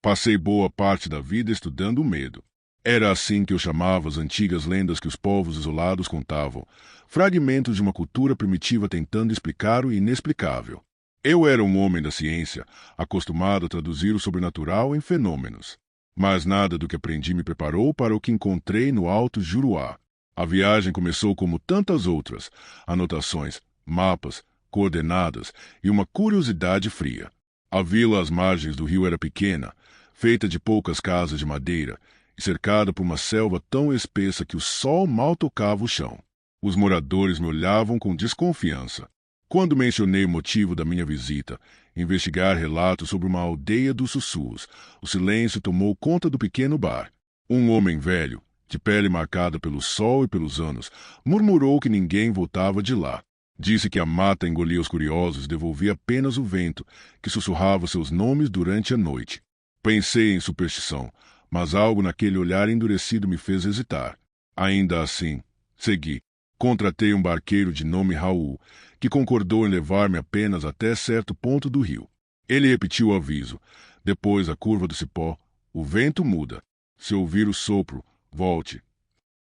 Passei boa parte da vida estudando o medo. Era assim que eu chamava as antigas lendas que os povos isolados contavam, fragmentos de uma cultura primitiva tentando explicar o inexplicável. Eu era um homem da ciência, acostumado a traduzir o sobrenatural em fenômenos. Mas nada do que aprendi me preparou para o que encontrei no Alto Juruá. A viagem começou como tantas outras: anotações, mapas, coordenadas e uma curiosidade fria. A vila às margens do rio era pequena, feita de poucas casas de madeira e cercada por uma selva tão espessa que o sol mal tocava o chão. Os moradores me olhavam com desconfiança. Quando mencionei o motivo da minha visita, investigar relatos sobre uma aldeia dos sussurros, o silêncio tomou conta do pequeno bar. Um homem velho, de pele marcada pelo sol e pelos anos, murmurou que ninguém voltava de lá. Disse que a mata engolia os curiosos e devolvia apenas o vento, que sussurrava seus nomes durante a noite. Pensei em superstição, mas algo naquele olhar endurecido me fez hesitar. Ainda assim, segui. Contratei um barqueiro de nome Raul, que concordou em levar-me apenas até certo ponto do rio. Ele repetiu o aviso. Depois da curva do cipó, o vento muda. Se ouvir o sopro, volte.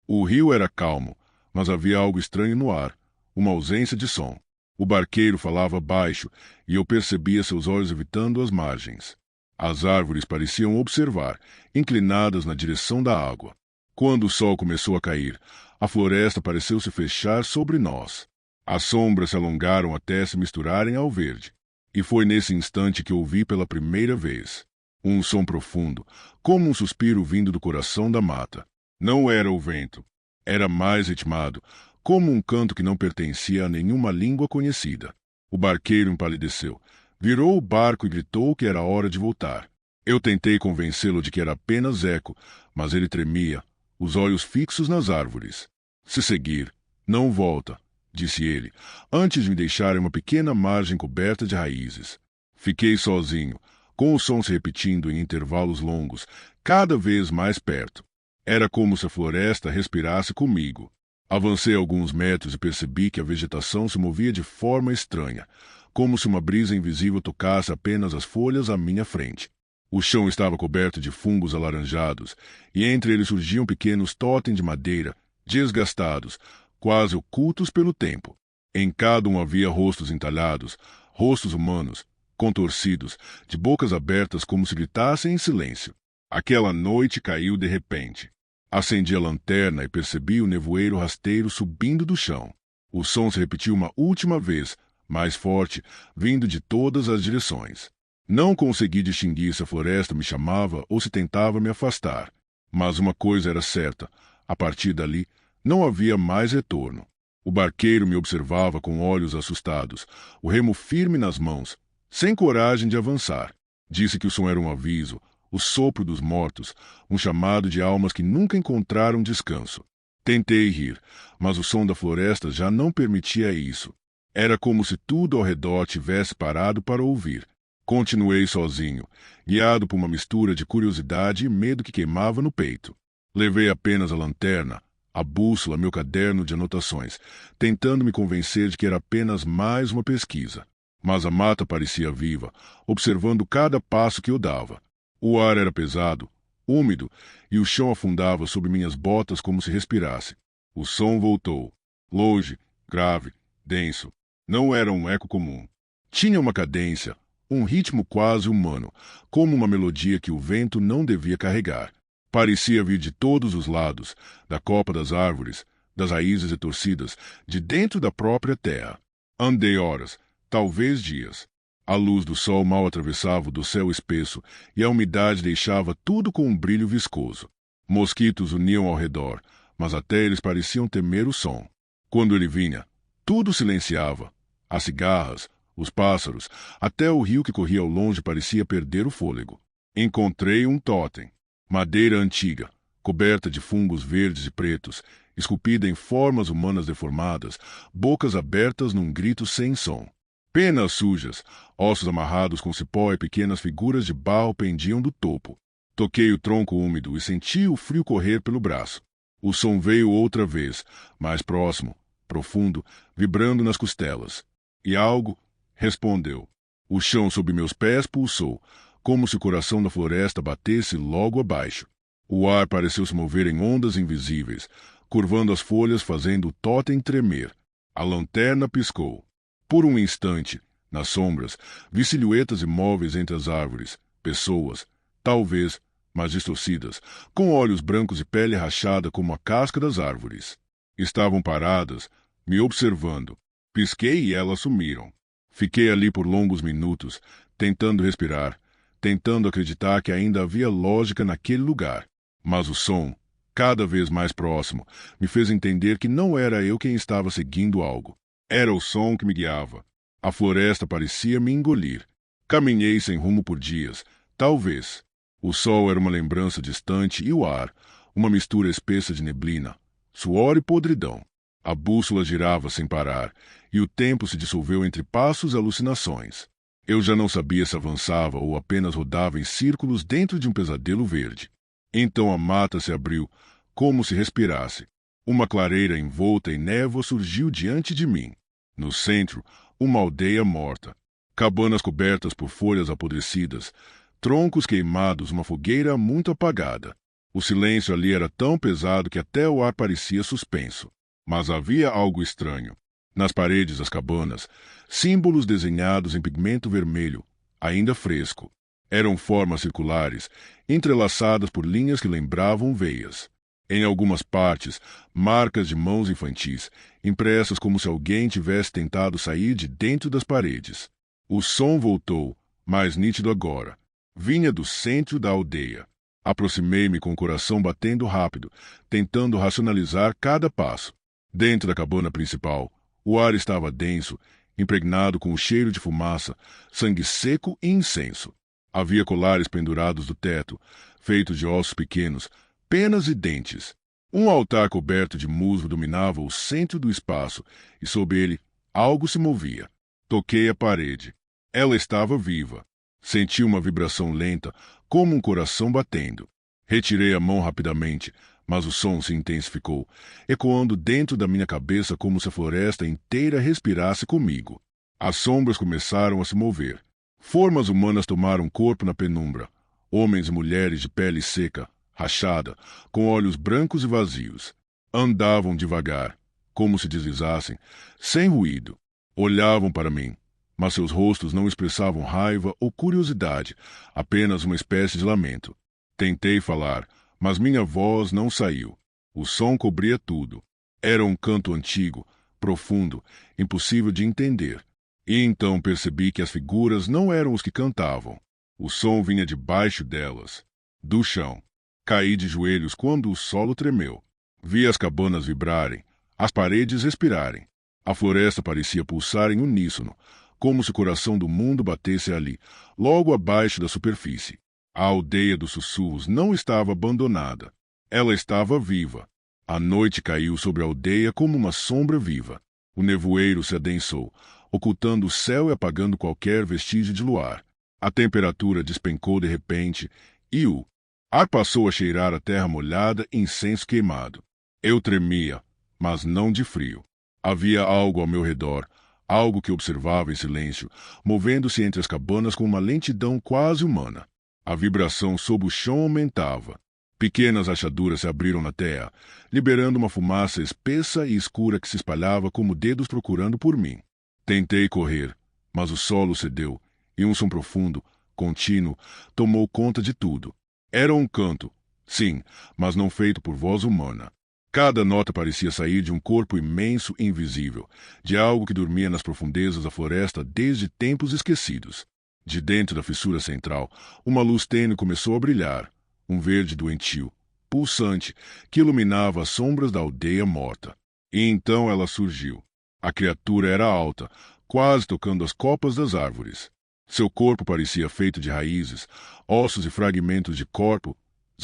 O rio era calmo, mas havia algo estranho no ar, uma ausência de som. O barqueiro falava baixo, e eu percebia seus olhos evitando as margens. As árvores pareciam observar, inclinadas na direção da água. Quando o sol começou a cair, a floresta pareceu se fechar sobre nós. As sombras se alongaram até se misturarem ao verde. E foi nesse instante que ouvi pela primeira vez um som profundo, como um suspiro vindo do coração da mata. Não era o vento. Era mais ritmado, como um canto que não pertencia a nenhuma língua conhecida. O barqueiro empalideceu, virou o barco e gritou que era hora de voltar. Eu tentei convencê-lo de que era apenas eco, mas ele tremia, os olhos fixos nas árvores. Se seguir, não volta, disse ele, antes de me deixar em uma pequena margem coberta de raízes. Fiquei sozinho, com o som se repetindo em intervalos longos, cada vez mais perto. Era como se a floresta respirasse comigo. Avancei alguns metros e percebi que a vegetação se movia de forma estranha, como se uma brisa invisível tocasse apenas as folhas à minha frente. O chão estava coberto de fungos alaranjados, e entre eles surgiam pequenos totens de madeira, desgastados, quase ocultos pelo tempo. Em cada um havia rostos entalhados, rostos humanos, contorcidos, de bocas abertas como se gritassem em silêncio. Aquela noite caiu de repente. Acendi a lanterna e percebi o nevoeiro rasteiro subindo do chão. O som se repetiu uma última vez, mais forte, vindo de todas as direções. Não consegui distinguir se a floresta me chamava ou se tentava me afastar. Mas uma coisa era certa: a partir dali, não havia mais retorno. O barqueiro me observava com olhos assustados, o remo firme nas mãos, sem coragem de avançar. Disse que o som era um aviso, o sopro dos mortos, um chamado de almas que nunca encontraram descanso. Tentei rir, mas o som da floresta já não permitia isso. Era como se tudo ao redor tivesse parado para ouvir. Continuei sozinho, guiado por uma mistura de curiosidade e medo que queimava no peito. Levei apenas a lanterna, a bússola, meu caderno de anotações, tentando me convencer de que era apenas mais uma pesquisa. Mas a mata parecia viva, observando cada passo que eu dava. O ar era pesado, úmido, e o chão afundava sob minhas botas como se respirasse. O som voltou. Longe, grave, denso. Não era um eco comum. Tinha uma cadência, um ritmo quase humano, como uma melodia que o vento não devia carregar. Parecia vir de todos os lados, da copa das árvores, das raízes retorcidas, de dentro da própria terra. Andei horas, talvez dias. A luz do sol mal atravessava o do céu espesso e a umidade deixava tudo com um brilho viscoso. Mosquitos uniam ao redor, mas até eles pareciam temer o som. Quando ele vinha, tudo silenciava. As cigarras, os pássaros, até o rio que corria ao longe parecia perder o fôlego. Encontrei um totem. Madeira antiga, coberta de fungos verdes e pretos, esculpida em formas humanas deformadas, bocas abertas num grito sem som. Penas sujas, ossos amarrados com cipó e pequenas figuras de barro pendiam do topo. Toquei o tronco úmido e senti o frio correr pelo braço. O som veio outra vez, mais próximo, profundo, vibrando nas costelas. E algo respondeu. O chão sob meus pés pulsou, como se o coração da floresta batesse logo abaixo. O ar pareceu se mover em ondas invisíveis, curvando as folhas, fazendo o totem tremer. A lanterna piscou. Por um instante, nas sombras, vi silhuetas imóveis entre as árvores, pessoas, talvez, mas distorcidas, com olhos brancos e pele rachada como a casca das árvores. Estavam paradas, me observando. Pisquei e elas sumiram. Fiquei ali por longos minutos, tentando respirar, tentando acreditar que ainda havia lógica naquele lugar. Mas o som, cada vez mais próximo, me fez entender que não era eu quem estava seguindo algo. Era o som que me guiava. A floresta parecia me engolir. Caminhei sem rumo por dias, talvez. O sol era uma lembrança distante e o ar, uma mistura espessa de neblina, suor e podridão. A bússola girava sem parar, e o tempo se dissolveu entre passos e alucinações. Eu já não sabia se avançava ou apenas rodava em círculos dentro de um pesadelo verde. Então a mata se abriu, como se respirasse. Uma clareira envolta em névoa surgiu diante de mim. No centro, uma aldeia morta. Cabanas cobertas por folhas apodrecidas, troncos queimados, uma fogueira muito apagada. O silêncio ali era tão pesado que até o ar parecia suspenso. Mas havia algo estranho. Nas paredes das cabanas, símbolos desenhados em pigmento vermelho, ainda fresco. Eram formas circulares, entrelaçadas por linhas que lembravam veias. Em algumas partes, marcas de mãos infantis, impressas como se alguém tivesse tentado sair de dentro das paredes. O som voltou, mais nítido agora. Vinha do centro da aldeia. Aproximei-me com o coração batendo rápido, tentando racionalizar cada passo. Dentro da cabana principal, o ar estava denso, impregnado com o cheiro de fumaça, sangue seco e incenso. Havia colares pendurados do teto, feitos de ossos pequenos, penas e dentes. Um altar coberto de musgo dominava o centro do espaço, e sob ele algo se movia. Toquei a parede. Ela estava viva. Senti uma vibração lenta, como um coração batendo. Retirei a mão rapidamente, mas o som se intensificou, ecoando dentro da minha cabeça como se a floresta inteira respirasse comigo. As sombras começaram a se mover. Formas humanas tomaram corpo na penumbra. Homens e mulheres de pele seca, rachada, com olhos brancos e vazios. Andavam devagar, como se deslizassem, sem ruído. Olhavam para mim, mas seus rostos não expressavam raiva ou curiosidade, apenas uma espécie de lamento. Tentei falar, mas minha voz não saiu. O som cobria tudo. Era um canto antigo, profundo, impossível de entender. E então percebi que as figuras não eram os que cantavam. O som vinha debaixo delas, do chão. Caí de joelhos quando o solo tremeu. Vi as cabanas vibrarem, as paredes respirarem. A floresta parecia pulsar em uníssono, como se o coração do mundo batesse ali, logo abaixo da superfície. A aldeia dos sussurros não estava abandonada. Ela estava viva. A noite caiu sobre a aldeia como uma sombra viva. O nevoeiro se adensou, ocultando o céu e apagando qualquer vestígio de luar. A temperatura despencou de repente e o ar passou a cheirar a terra molhada e incenso queimado. Eu tremia, mas não de frio. Havia algo ao meu redor, algo que observava em silêncio, movendo-se entre as cabanas com uma lentidão quase humana. A vibração sob o chão aumentava. Pequenas rachaduras se abriram na terra, liberando uma fumaça espessa e escura que se espalhava como dedos procurando por mim. Tentei correr, mas o solo cedeu, e um som profundo, contínuo, tomou conta de tudo. Era um canto, sim, mas não feito por voz humana. Cada nota parecia sair de um corpo imenso e invisível, de algo que dormia nas profundezas da floresta desde tempos esquecidos. De dentro da fissura central, uma luz tênue começou a brilhar, um verde doentio, pulsante, que iluminava as sombras da aldeia morta. E então ela surgiu. A criatura era alta, quase tocando as copas das árvores. Seu corpo parecia feito de raízes, ossos e fragmentos de corpos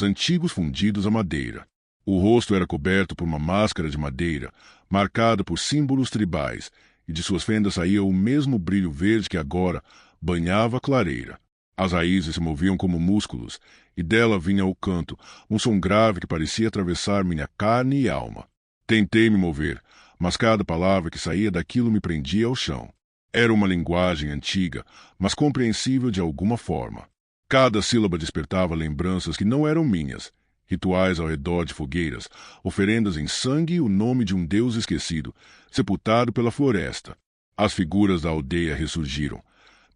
antigos fundidos à madeira. O rosto era coberto por uma máscara de madeira, marcada por símbolos tribais, e de suas fendas saía o mesmo brilho verde que agora banhava a clareira. As raízes se moviam como músculos, e dela vinha o canto, um som grave que parecia atravessar minha carne e alma. Tentei me mover, mas cada palavra que saía daquilo me prendia ao chão. Era uma linguagem antiga, mas compreensível de alguma forma. Cada sílaba despertava lembranças que não eram minhas. Rituais ao redor de fogueiras, oferendas em sangue e o nome de um deus esquecido, sepultado pela floresta. As figuras da aldeia ressurgiram,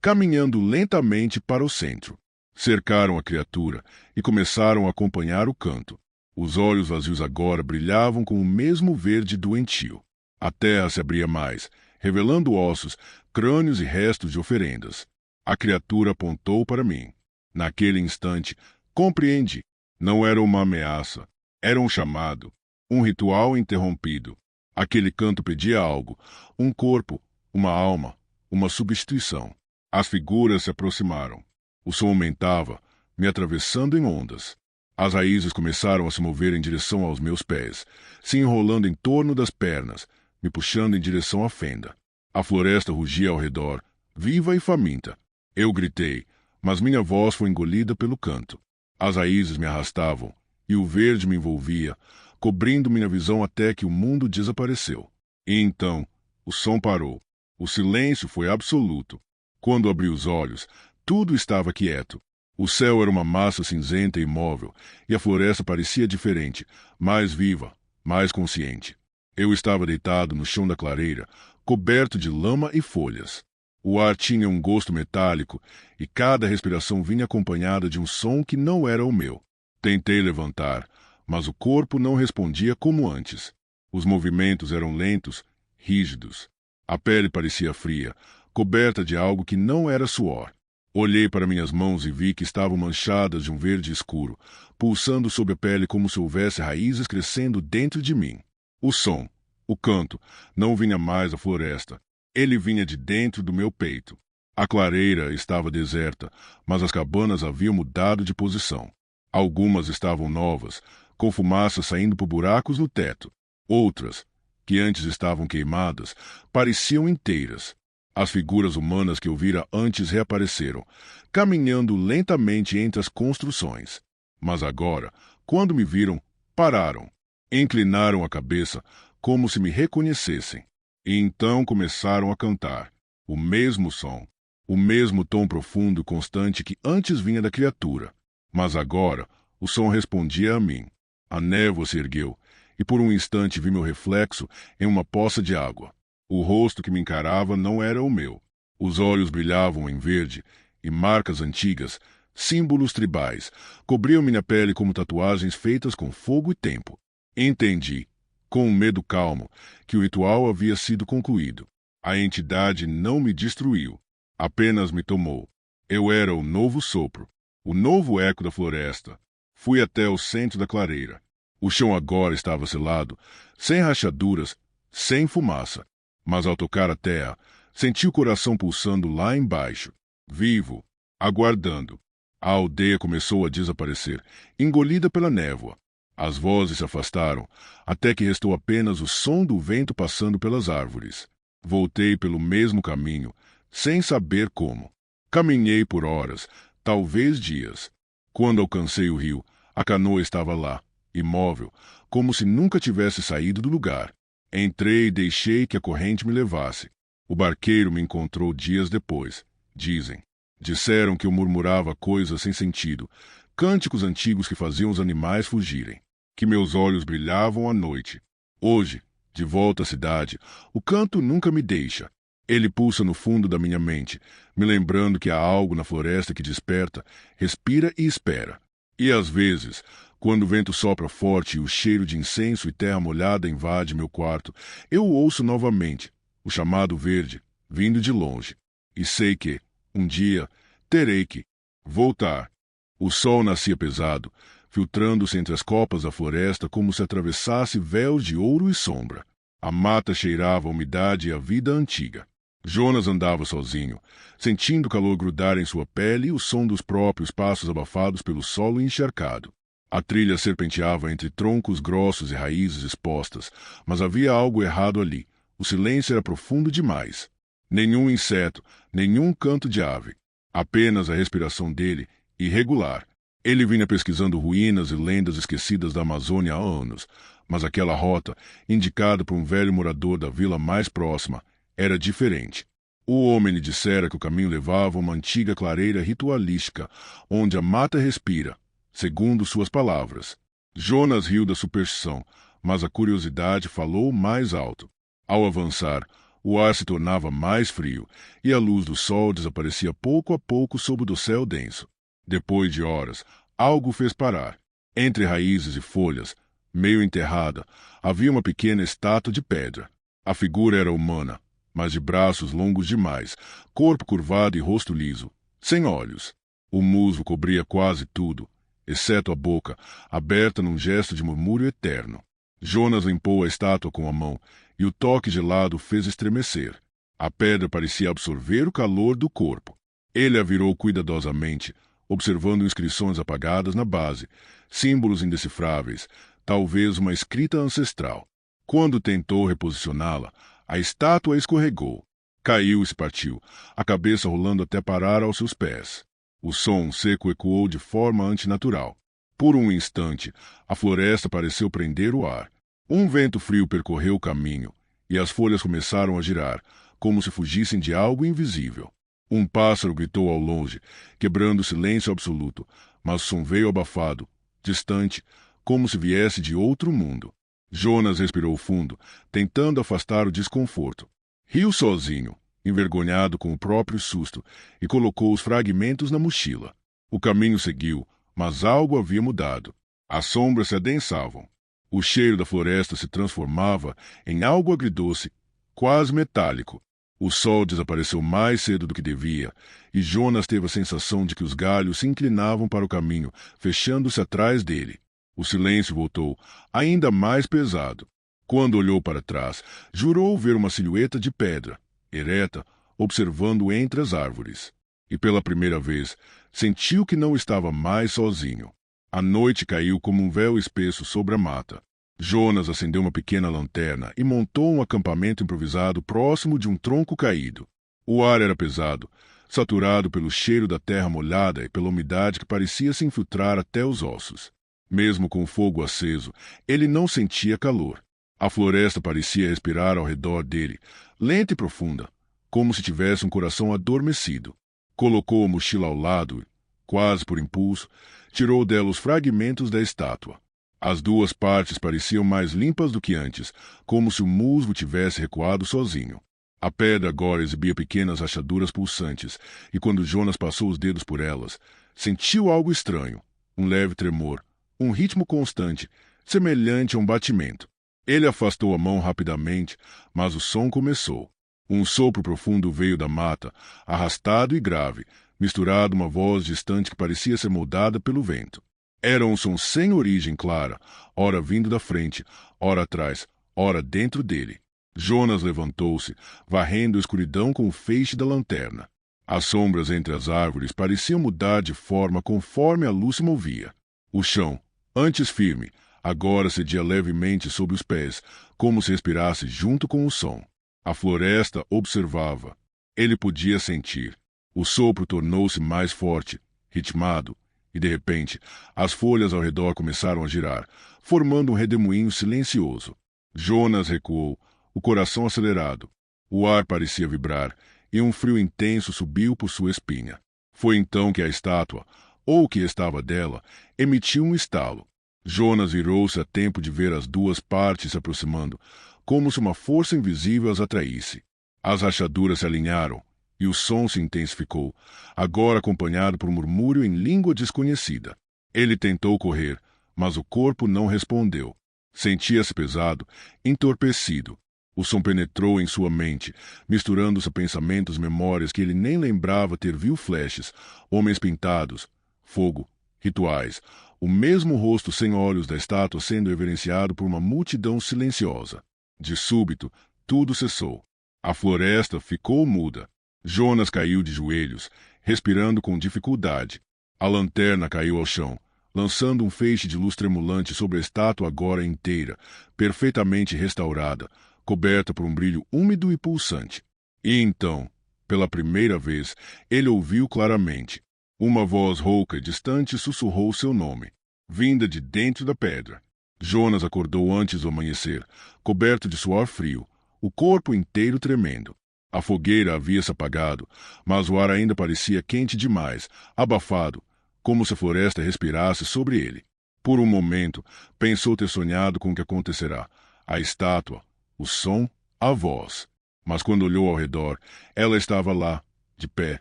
caminhando lentamente para o centro. Cercaram a criatura e começaram a acompanhar o canto. Os olhos vazios agora brilhavam com o mesmo verde doentio. A terra se abria mais, revelando ossos, crânios e restos de oferendas. A criatura apontou para mim. Naquele instante, compreendi. Não era uma ameaça, era um chamado, um ritual interrompido. Aquele canto pedia algo, um corpo, uma alma, uma substituição. As figuras se aproximaram. O som aumentava, me atravessando em ondas. As raízes começaram a se mover em direção aos meus pés, se enrolando em torno das pernas, me puxando em direção à fenda. A floresta rugia ao redor, viva e faminta. Eu gritei, mas minha voz foi engolida pelo canto. As raízes me arrastavam, e o verde me envolvia, cobrindo minha visão até que o mundo desapareceu. E então, o som parou. O silêncio foi absoluto. Quando abri os olhos, tudo estava quieto. O céu era uma massa cinzenta e imóvel, e a floresta parecia diferente, mais viva, mais consciente. Eu estava deitado no chão da clareira, coberto de lama e folhas. O ar tinha um gosto metálico e cada respiração vinha acompanhada de um som que não era o meu. Tentei levantar, mas o corpo não respondia como antes. Os movimentos eram lentos, rígidos. A pele parecia fria, coberta de algo que não era suor. Olhei para minhas mãos e vi que estavam manchadas de um verde escuro, pulsando sob a pele como se houvesse raízes crescendo dentro de mim. O som, o canto, não vinha mais da floresta. Ele vinha de dentro do meu peito. A clareira estava deserta, mas as cabanas haviam mudado de posição. Algumas estavam novas, com fumaça saindo por buracos no teto. Outras, que antes estavam queimadas, pareciam inteiras. As figuras humanas que eu vira antes reapareceram, caminhando lentamente entre as construções. Mas agora, quando me viram, pararam. Inclinaram a cabeça, como se me reconhecessem. E então começaram a cantar. O mesmo som, o mesmo tom profundo e constante que antes vinha da criatura. Mas agora, o som respondia a mim. A névoa se ergueu, e por um instante vi meu reflexo em uma poça de água. O rosto que me encarava não era o meu. Os olhos brilhavam em verde, e marcas antigas, símbolos tribais, cobriam minha pele como tatuagens feitas com fogo e tempo. Entendi, com um medo calmo, que o ritual havia sido concluído. A entidade não me destruiu, apenas me tomou. Eu era o novo sopro, o novo eco da floresta. Fui até o centro da clareira. O chão agora estava selado, sem rachaduras, sem fumaça. Mas ao tocar a terra, senti o coração pulsando lá embaixo, vivo, aguardando. A aldeia começou a desaparecer, engolida pela névoa. As vozes se afastaram, até que restou apenas o som do vento passando pelas árvores. Voltei pelo mesmo caminho, sem saber como. Caminhei por horas, talvez dias. Quando alcancei o rio, a canoa estava lá, imóvel, como se nunca tivesse saído do lugar. Entrei e deixei que a corrente me levasse. O barqueiro me encontrou dias depois, dizem. Disseram que eu murmurava coisas sem sentido, cânticos antigos que faziam os animais fugirem. Que meus olhos brilhavam à noite. Hoje, de volta à cidade, o canto nunca me deixa. Ele pulsa no fundo da minha mente, me lembrando que há algo na floresta que desperta, respira e espera. E às vezes, quando o vento sopra forte e o cheiro de incenso e terra molhada invade meu quarto, eu o ouço novamente, o chamado verde, vindo de longe. E sei que, um dia, terei que voltar. O sol nascia pesado, filtrando-se entre as copas da floresta como se atravessasse véus de ouro e sombra. A mata cheirava a umidade e a vida antiga. Jonas andava sozinho, sentindo o calor grudar em sua pele e o som dos próprios passos abafados pelo solo encharcado. A trilha serpenteava entre troncos grossos e raízes expostas, mas havia algo errado ali. O silêncio era profundo demais. Nenhum inseto, nenhum canto de ave. Apenas a respiração dele, irregular. Ele vinha pesquisando ruínas e lendas esquecidas da Amazônia há anos, mas aquela rota, indicada por um velho morador da vila mais próxima, era diferente. O homem lhe dissera que o caminho levava a uma antiga clareira ritualística, onde a mata respira, segundo suas palavras. Jonas riu da superstição, mas a curiosidade falou mais alto. Ao avançar, o ar se tornava mais frio, e a luz do sol desaparecia pouco a pouco sob o céu denso. Depois de horas, algo fez parar. Entre raízes e folhas, meio enterrada, havia uma pequena estátua de pedra. A figura era humana, mas de braços longos demais, corpo curvado e rosto liso, sem olhos. O musgo cobria quase tudo, exceto a boca, aberta num gesto de murmúrio eterno. Jonas limpou a estátua com a mão, e o toque gelado o fez estremecer. A pedra parecia absorver o calor do corpo. Ele a virou cuidadosamente, observando inscrições apagadas na base, símbolos indecifráveis, talvez uma escrita ancestral. Quando tentou reposicioná-la, a estátua escorregou. Caiu e se partiu, a cabeça rolando até parar aos seus pés. O som seco ecoou de forma antinatural. Por um instante, a floresta pareceu prender o ar. Um vento frio percorreu o caminho, e as folhas começaram a girar, como se fugissem de algo invisível. Um pássaro gritou ao longe, quebrando o silêncio absoluto, mas o som veio abafado, distante, como se viesse de outro mundo. Jonas respirou fundo, tentando afastar o desconforto. Riu sozinho, envergonhado com o próprio susto, e colocou os fragmentos na mochila. O caminho seguiu, mas algo havia mudado. As sombras se adensavam. O cheiro da floresta se transformava em algo agridoce, quase metálico. O sol desapareceu mais cedo do que devia, e Jonas teve a sensação de que os galhos se inclinavam para o caminho, fechando-se atrás dele. O silêncio voltou, ainda mais pesado. Quando olhou para trás, jurou ver uma silhueta de pedra, ereta, observando entre as árvores. E pela primeira vez, sentiu que não estava mais sozinho. A noite caiu como um véu espesso sobre a mata. Jonas acendeu uma pequena lanterna e montou um acampamento improvisado próximo de um tronco caído. O ar era pesado, saturado pelo cheiro da terra molhada e pela umidade que parecia se infiltrar até os ossos. Mesmo com o fogo aceso, ele não sentia calor. A floresta parecia respirar ao redor dele, lenta e profunda, como se tivesse um coração adormecido. Colocou a mochila ao lado e, quase por impulso, tirou dela os fragmentos da estátua. As duas partes pareciam mais limpas do que antes, como se o musgo tivesse recuado sozinho. A pedra agora exibia pequenas rachaduras pulsantes, e quando Jonas passou os dedos por elas, sentiu algo estranho, um leve tremor, um ritmo constante, semelhante a um batimento. Ele afastou a mão rapidamente, mas o som começou. Um sopro profundo veio da mata, arrastado e grave, misturado a uma voz distante que parecia ser moldada pelo vento. Era um som sem origem clara, ora vindo da frente, ora atrás, ora dentro dele. Jonas levantou-se, varrendo a escuridão com o feixe da lanterna. As sombras entre as árvores pareciam mudar de forma conforme a luz se movia. O chão, antes firme, agora cedia levemente sob os pés, como se respirasse junto com o som. A floresta observava. Ele podia sentir. O sopro tornou-se mais forte, ritmado, e de repente, as folhas ao redor começaram a girar, formando um redemoinho silencioso. Jonas recuou, o coração acelerado. O ar parecia vibrar, e um frio intenso subiu por sua espinha. Foi então que a estátua, ou o que estava dela, emitiu um estalo. Jonas virou-se a tempo de ver as duas partes se aproximando, como se uma força invisível as atraísse. As rachaduras se alinharam, e o som se intensificou, agora acompanhado por um murmúrio em língua desconhecida. Ele tentou correr, mas o corpo não respondeu. Sentia-se pesado, entorpecido. O som penetrou em sua mente, misturando-se a pensamentos e memórias que ele nem lembrava ter visto flashes, homens pintados, fogo, rituais, o mesmo rosto sem olhos da estátua sendo reverenciado por uma multidão silenciosa. De súbito, tudo cessou. A floresta ficou muda. Jonas caiu de joelhos, respirando com dificuldade. A lanterna caiu ao chão, lançando um feixe de luz tremulante sobre a estátua agora inteira, perfeitamente restaurada, coberta por um brilho úmido e pulsante. E então, pela primeira vez, ele ouviu claramente. Uma voz rouca e distante sussurrou seu nome, vinda de dentro da pedra. Jonas acordou antes do amanhecer, coberto de suor frio, o corpo inteiro tremendo. A fogueira havia se apagado, mas o ar ainda parecia quente demais, abafado, como se a floresta respirasse sobre ele. Por um momento, pensou ter sonhado com o que acontecerá. A estátua, o som, a voz. Mas quando olhou ao redor, ela estava lá, de pé,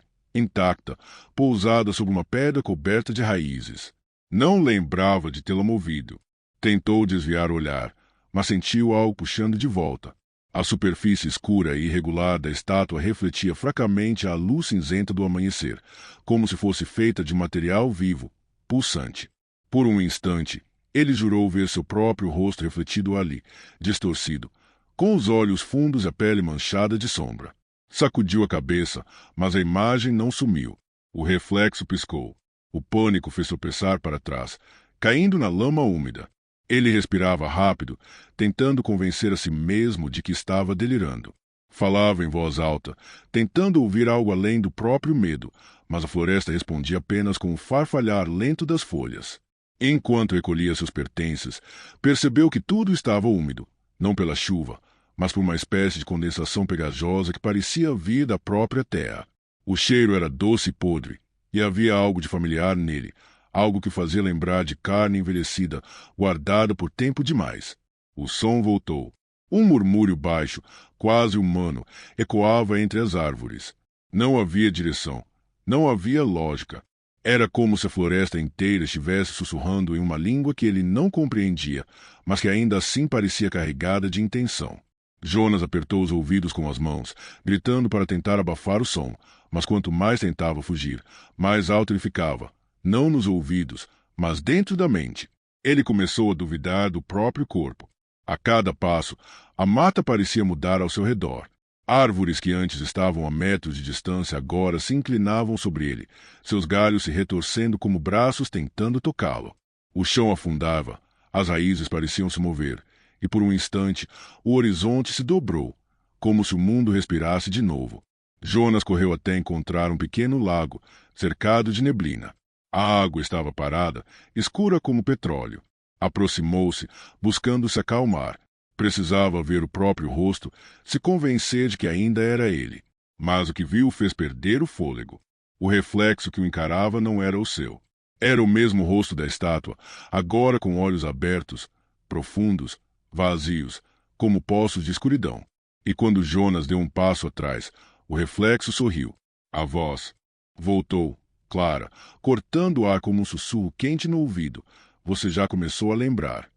intacta, pousada sobre uma pedra coberta de raízes. Não lembrava de tê-la movido. Tentou desviar o olhar, mas sentiu algo puxando de volta. A superfície escura e irregular da estátua refletia fracamente a luz cinzenta do amanhecer, como se fosse feita de material vivo, pulsante. Por um instante, ele jurou ver seu próprio rosto refletido ali, distorcido, com os olhos fundos e a pele manchada de sombra. Sacudiu a cabeça, mas a imagem não sumiu. O reflexo piscou. O pânico fez tropeçar para trás, caindo na lama úmida. Ele respirava rápido, tentando convencer a si mesmo de que estava delirando. Falava em voz alta, tentando ouvir algo além do próprio medo, mas a floresta respondia apenas com o farfalhar lento das folhas. Enquanto recolhia seus pertences, percebeu que tudo estava úmido, não pela chuva, mas por uma espécie de condensação pegajosa que parecia vir da própria terra. O cheiro era doce e podre, e havia algo de familiar nele, algo que fazia lembrar de carne envelhecida, guardada por tempo demais. O som voltou. Um murmúrio baixo, quase humano, ecoava entre as árvores. Não havia direção. Não havia lógica. Era como se a floresta inteira estivesse sussurrando em uma língua que ele não compreendia, mas que ainda assim parecia carregada de intenção. Jonas apertou os ouvidos com as mãos, gritando para tentar abafar o som, mas quanto mais tentava fugir, mais alto ele ficava. Não nos ouvidos, mas dentro da mente. Ele começou a duvidar do próprio corpo. A cada passo, a mata parecia mudar ao seu redor. Árvores que antes estavam a metros de distância agora se inclinavam sobre ele, seus galhos se retorcendo como braços tentando tocá-lo. O chão afundava, as raízes pareciam se mover, e por um instante o horizonte se dobrou, como se o mundo respirasse de novo. Jonas correu até encontrar um pequeno lago, cercado de neblina. A água estava parada, escura como petróleo. Aproximou-se, buscando se acalmar. Precisava ver o próprio rosto, se convencer de que ainda era ele. Mas o que viu fez perder o fôlego. O reflexo que o encarava não era o seu. Era o mesmo rosto da estátua, agora com olhos abertos, profundos, vazios, como poços de escuridão. E quando Jonas deu um passo atrás, o reflexo sorriu. A voz voltou, clara, cortando o ar como um sussurro quente no ouvido. Você já começou a lembrar.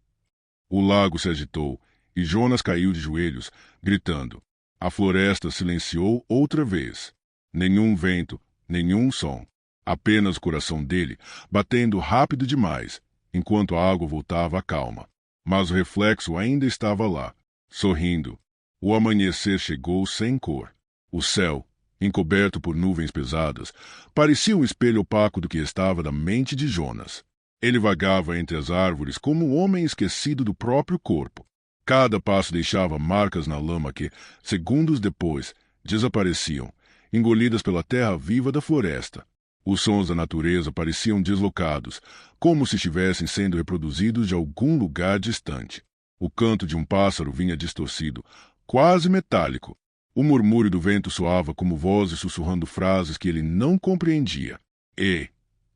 O lago se agitou, e Jonas caiu de joelhos, gritando. A floresta silenciou outra vez. Nenhum vento, nenhum som. Apenas o coração dele, batendo rápido demais, enquanto a água voltava à calma. Mas o reflexo ainda estava lá, sorrindo. O amanhecer chegou sem cor. O céu, encoberto por nuvens pesadas, parecia um espelho opaco do que estava da mente de Jonas. Ele vagava entre as árvores como um homem esquecido do próprio corpo. Cada passo deixava marcas na lama que, segundos depois, desapareciam, engolidas pela terra viva da floresta. Os sons da natureza pareciam deslocados, como se estivessem sendo reproduzidos de algum lugar distante. O canto de um pássaro vinha distorcido, quase metálico. O murmúrio do vento soava como vozes sussurrando frases que ele não compreendia. E,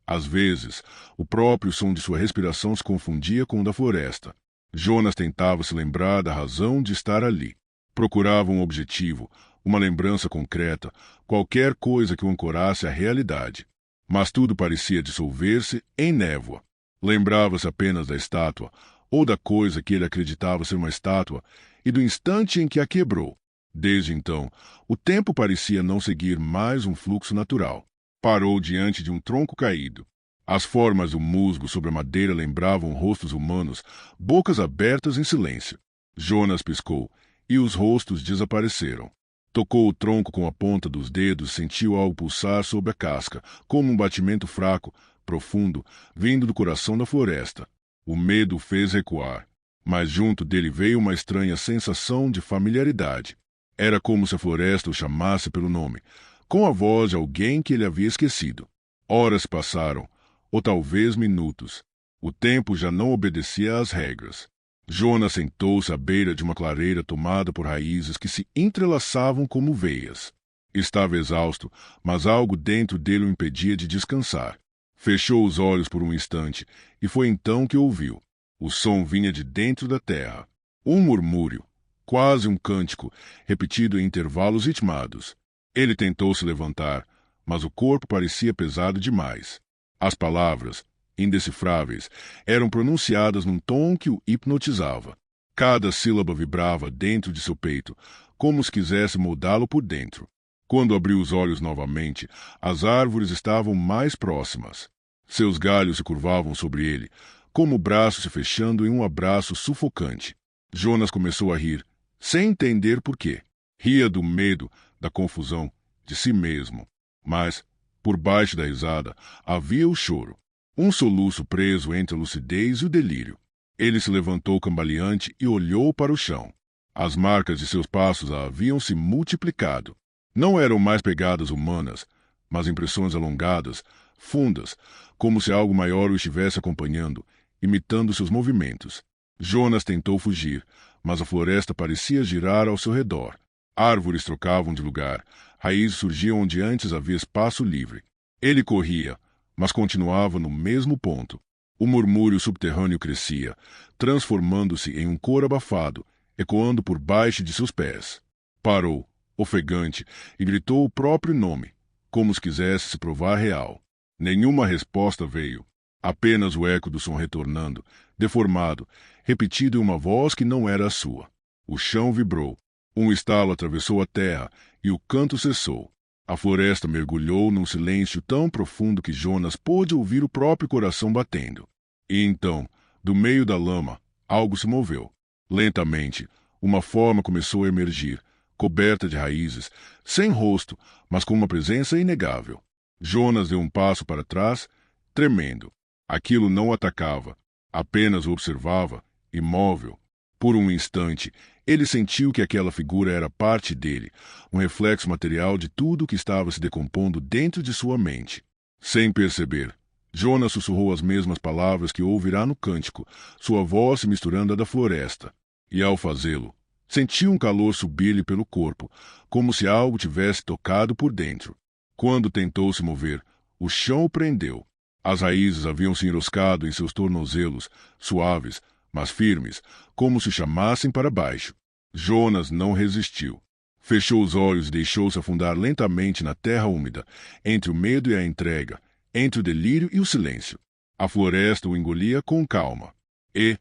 às vezes, o próprio som de sua respiração se confundia com o da floresta. Jonas tentava se lembrar da razão de estar ali. Procurava um objetivo, uma lembrança concreta, qualquer coisa que o ancorasse à realidade. Mas tudo parecia dissolver-se em névoa. Lembrava-se apenas da estátua, ou da coisa que ele acreditava ser uma estátua, e do instante em que a quebrou. Desde então, o tempo parecia não seguir mais um fluxo natural. Parou diante de um tronco caído. As formas do musgo sobre a madeira lembravam rostos humanos, bocas abertas em silêncio. Jonas piscou, e os rostos desapareceram. Tocou o tronco com a ponta dos dedos e sentiu algo pulsar sobre a casca, como um batimento fraco, profundo, vindo do coração da floresta. O medo o fez recuar, mas junto dele veio uma estranha sensação de familiaridade. Era como se a floresta o chamasse pelo nome, com a voz de alguém que ele havia esquecido. Horas passaram, ou talvez minutos. O tempo já não obedecia às regras. Jonas sentou-se à beira de uma clareira tomada por raízes que se entrelaçavam como veias. Estava exausto, mas algo dentro dele o impedia de descansar. Fechou os olhos por um instante, e foi então que ouviu. O som vinha de dentro da terra. Um murmúrio, quase um cântico, repetido em intervalos ritmados. Ele tentou se levantar, mas o corpo parecia pesado demais. As palavras, indecifráveis, eram pronunciadas num tom que o hipnotizava. Cada sílaba vibrava dentro de seu peito, como se quisesse moldá-lo por dentro. Quando abriu os olhos novamente, as árvores estavam mais próximas. Seus galhos se curvavam sobre ele, como braços se fechando em um abraço sufocante. Jonas começou a rir, sem entender por quê. Ria do medo, da confusão, de si mesmo. Mas, por baixo da risada, havia o choro. Um soluço preso entre a lucidez e o delírio. Ele se levantou cambaleante e olhou para o chão. As marcas de seus passos haviam se multiplicado. Não eram mais pegadas humanas, mas impressões alongadas, fundas, como se algo maior o estivesse acompanhando, imitando seus movimentos. Jonas tentou fugir, mas a floresta parecia girar ao seu redor. Árvores trocavam de lugar, raízes surgiam onde antes havia espaço livre. Ele corria, mas continuava no mesmo ponto. O murmúrio subterrâneo crescia, transformando-se em um coro abafado, ecoando por baixo de seus pés. Parou, ofegante, e gritou o próprio nome, como se quisesse se provar real. Nenhuma resposta veio. Apenas o eco do som retornando, deformado, repetido em uma voz que não era a sua. O chão vibrou. Um estalo atravessou a terra e o canto cessou. A floresta mergulhou num silêncio tão profundo que Jonas pôde ouvir o próprio coração batendo. E então, do meio da lama, algo se moveu. Lentamente, uma forma começou a emergir, coberta de raízes, sem rosto, mas com uma presença inegável. Jonas deu um passo para trás, tremendo. Aquilo não o atacava, apenas o observava, imóvel. Por um instante, ele sentiu que aquela figura era parte dele, um reflexo material de tudo o que estava se decompondo dentro de sua mente. Sem perceber, Jonas sussurrou as mesmas palavras que ouvirá no cântico, sua voz se misturando à da floresta. E ao fazê-lo, sentiu um calor subir-lhe pelo corpo, como se algo tivesse tocado por dentro. Quando tentou se mover, o chão o prendeu. As raízes haviam se enroscado em seus tornozelos, suaves, mas firmes, como se chamassem para baixo. Jonas não resistiu. Fechou os olhos e deixou-se afundar lentamente na terra úmida, entre o medo e a entrega, entre o delírio e o silêncio. A floresta o engolia com calma. E,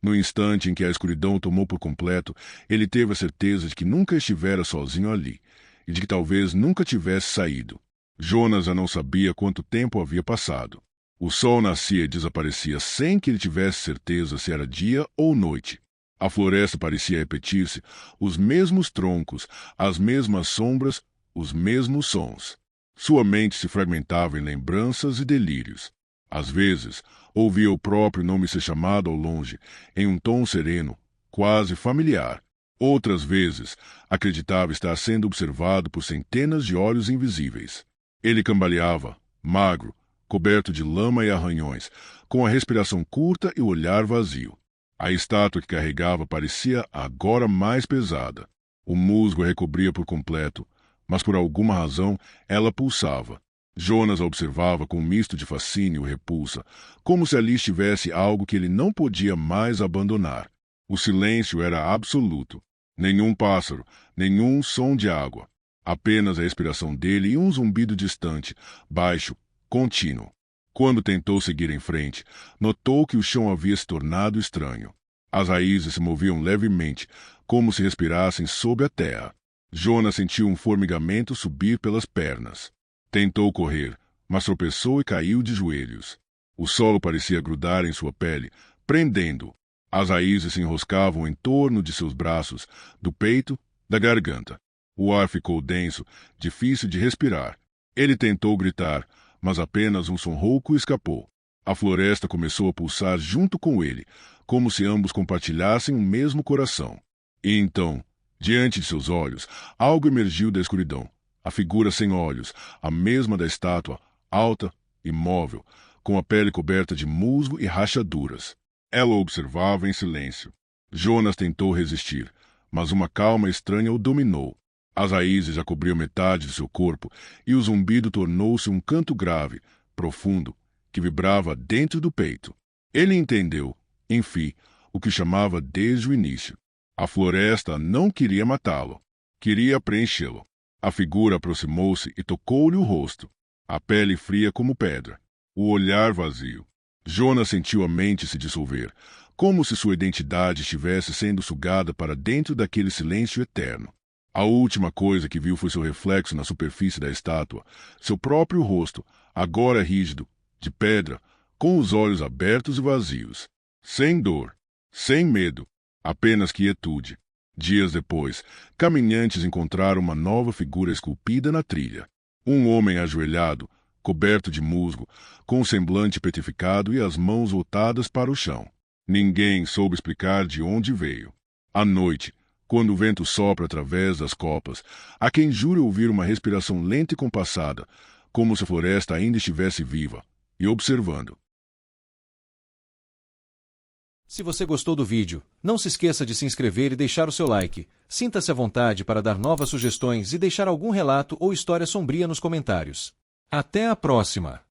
no instante em que a escuridão o tomou por completo, ele teve a certeza de que nunca estivera sozinho ali, e de que talvez nunca tivesse saído. Jonas já não sabia quanto tempo havia passado. O sol nascia e desaparecia sem que ele tivesse certeza se era dia ou noite. A floresta parecia repetir-se, os mesmos troncos, as mesmas sombras, os mesmos sons. Sua mente se fragmentava em lembranças e delírios. Às vezes, ouvia o próprio nome ser chamado ao longe, em um tom sereno, quase familiar. Outras vezes, acreditava estar sendo observado por centenas de olhos invisíveis. Ele cambaleava, magro, coberto de lama e arranhões, com a respiração curta e o olhar vazio. A estátua que carregava parecia agora mais pesada. O musgo a recobria por completo, mas por alguma razão ela pulsava. Jonas a observava com um misto de fascínio e repulsa, como se ali estivesse algo que ele não podia mais abandonar. O silêncio era absoluto. Nenhum pássaro, nenhum som de água. Apenas a respiração dele e um zumbido distante, baixo, contínuo. Quando tentou seguir em frente, notou que o chão havia se tornado estranho. As raízes se moviam levemente, como se respirassem sob a terra. Jonas sentiu um formigamento subir pelas pernas. Tentou correr, mas tropeçou e caiu de joelhos. O solo parecia grudar em sua pele, prendendo-o. As raízes se enroscavam em torno de seus braços, do peito, da garganta. O ar ficou denso, difícil de respirar. Ele tentou gritar, mas apenas um som rouco escapou. A floresta começou a pulsar junto com ele, como se ambos compartilhassem o mesmo coração. E então, diante de seus olhos, algo emergiu da escuridão. A figura sem olhos, a mesma da estátua, alta, imóvel, com a pele coberta de musgo e rachaduras. Ela o observava em silêncio. Jonas tentou resistir, mas uma calma estranha o dominou. As raízes já cobriam metade de seu corpo e o zumbido tornou-se um canto grave, profundo, que vibrava dentro do peito. Ele entendeu, enfim, o que chamava desde o início. A floresta não queria matá-lo, queria preenchê-lo. A figura aproximou-se e tocou-lhe o rosto, a pele fria como pedra, o olhar vazio. Jonas sentiu a mente se dissolver, como se sua identidade estivesse sendo sugada para dentro daquele silêncio eterno. A última coisa que viu foi seu reflexo na superfície da estátua, seu próprio rosto, agora rígido, de pedra, com os olhos abertos e vazios. Sem dor, sem medo, apenas quietude. Dias depois, caminhantes encontraram uma nova figura esculpida na trilha. Um homem ajoelhado, coberto de musgo, com o semblante petrificado e as mãos voltadas para o chão. Ninguém soube explicar de onde veio. À noite, quando o vento sopra através das copas, há quem jure ouvir uma respiração lenta e compassada, como se a floresta ainda estivesse viva, e observando. Se você gostou do vídeo, não se esqueça de se inscrever e deixar o seu like. Sinta-se à vontade para dar novas sugestões e deixar algum relato ou história sombria nos comentários. Até a próxima!